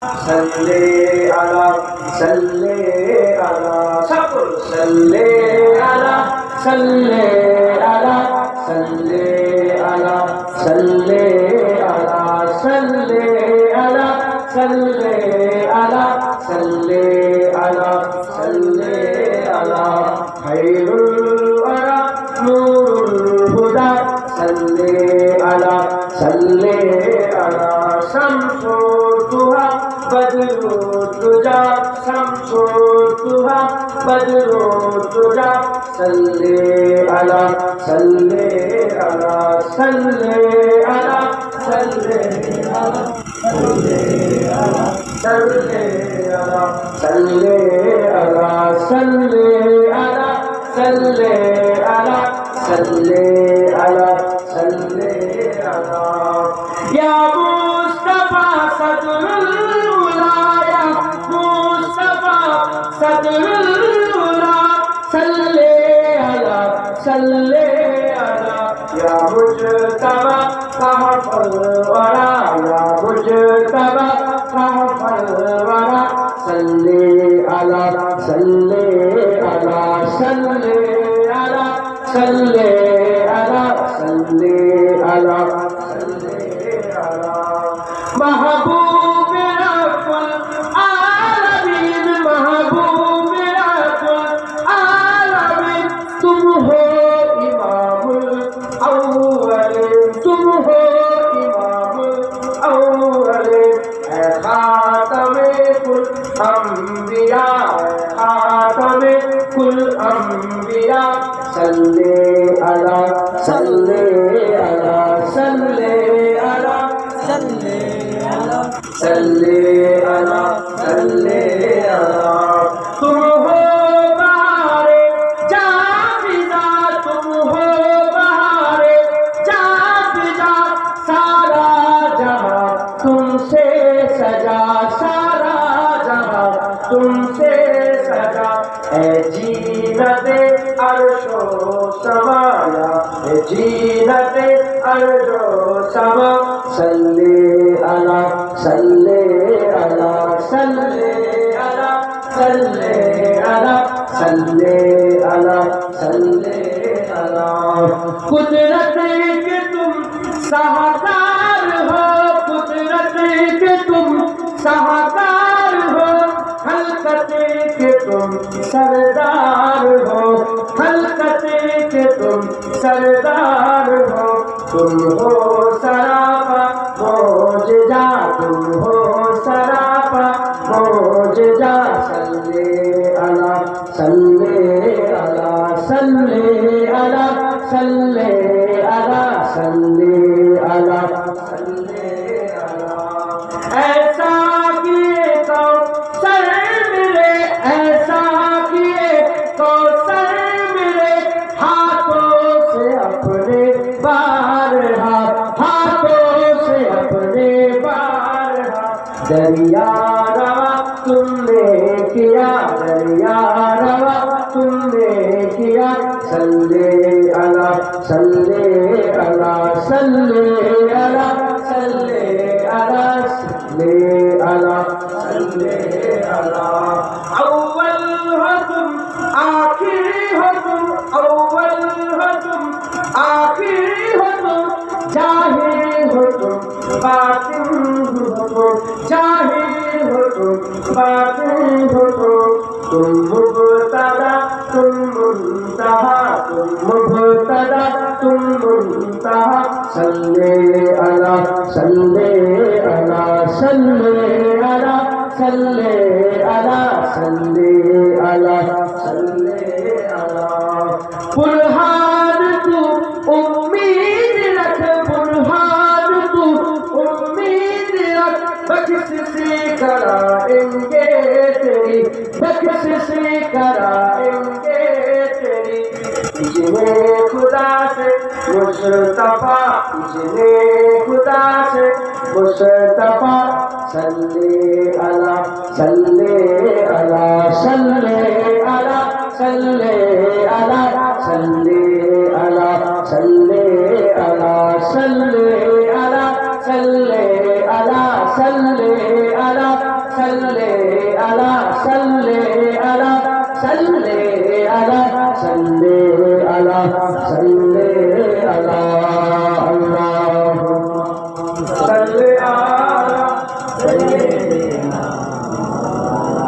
صلی علی سب صلی علی صلی علی صلی علی صلی علی صلی علی صلی علی صلی علی صلی علی خیر الورى نور الهدى صلی علی صلی علی شمس الضحى بدر الدجى شمس الضحى بدر الدجى صلی علی صلی علی صلی علی صلی علی صلی علی صلی علی صلی علی صلی علی صلی علی صلی علی صلی علی یا مصطفی صدر الولا مصطفی صدر الولا صلی علی صلی علی یا مجتبی کہف الورى یا مجتبی کہف الورى صلی علی صلی علی صلی علی صلی علی صلی علی صلی علی محبوب رب العالمین محبوب رب العالمین تم ہو امام الاولین تم ہو امام الاولین اے خاتم کل انبیاء خاتم کل انبیاء صلی علی صلی علی صلی علی صلی علی صلی علی صلی علی تم ہو بہار جاویدہ تم ہو بہار جاویدہ سارا جہاں تم سے سجا سارا جہاں تم سے سجا اے جینت عرش و سمایا اے جینت عرش و سما صلی علی صلی علی صلی علی صلی علی صلی علی صلی علی قدرت کے تم سہکار ہو قدرت کے تم سہکار ہو خلقت کے تم سردار ہو خلقت کے تم سردار ہو تم ہو سراپا معجزہ تم ہو سراپا معجزہ صلی علی صلی علی صلی علی صلی علی صلی علی صلی علی ایسا کیے تو سر ملے ایسا کیے تو سر ملے ہاتھوں سے اپنے بارہا ہاتھوں سے اپنے بارہا دریا روا تم نے کیا دریا روا تم نے کیا صلی علی صلی علی صلی علی صلی علی صلی علی صلی علی اول ہو تم آخری ہو تم اول ہو تم آخری ہو تم ظاہر ہو تم باطن ہو تم ظاہر ہو تم باطن ہو تم مبتدا تم منتہا تم مبتدا تم منتہا صلی علی صلی علی صلی علی صلی علی صلی علی صلی علی برہان تو امید رکھ برہان تو امید رکھ بخشش کرائیں گے تیری بخشش کرائیں گے تیری اجنے خدا سے مصطفیٰ اجنے خدا سے مصطفیٰ صلی علی صلی علی صلی علی صلی علی صلی علی صلی علی صلی علی صلی علی صلی علی صلی علی صلی علی صلی علی صلی علی صلی علی اللہم صلی علی